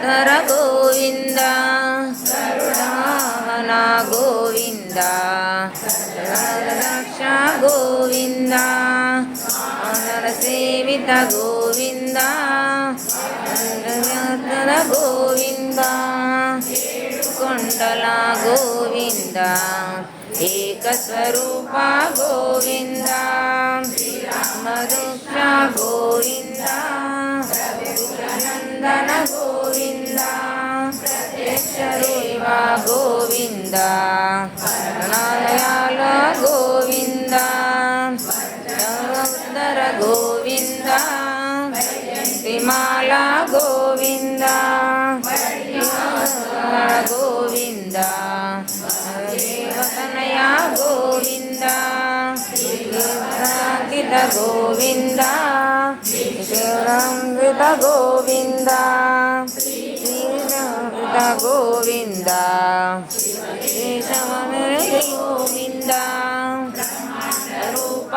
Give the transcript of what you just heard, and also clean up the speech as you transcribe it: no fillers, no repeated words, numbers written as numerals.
ಧರ ಗೋವಿಂದ ಗರುಡವಾಹನ ಗೋವಿಂದ ರಕ್ಷ ಗೋವಿಂದ ವಾನರ ಸೇವಿತ ಗೋವಿಂದ ಗೋವಿಂದ ಕೊಂಡಲ ಗೋವಿಂದ ಏಕಸ್ವರೂಪ ಗೋವಿಂದ ಮರುಕ್ಷ ಗೋವಿಂದ ನಂದನ ಗೋವಿಂದ ಪ್ರತ್ಯಕ್ಷರು ಇವ ಗೋವಿಂದ ನಾಯಾಲ ಗೋವಿಂದ ಉತ್ತರ ಗೋವಿಂದ ವಿಮಾಲ ಗೋವಿಂದ ಗೋವಿಂದ ದೇವತನಯ ಗೋವಿಂದ ಗಿತ ಗೋವಿಂದ ಶಿವರಂಗಿತ ಗೋವಿಂದ ಶ್ರೀರಂಗಿತ ಗೋವಿಂದ ಶ್ರೀಶಮನ ಗೋವಿಂದ ರೂಪ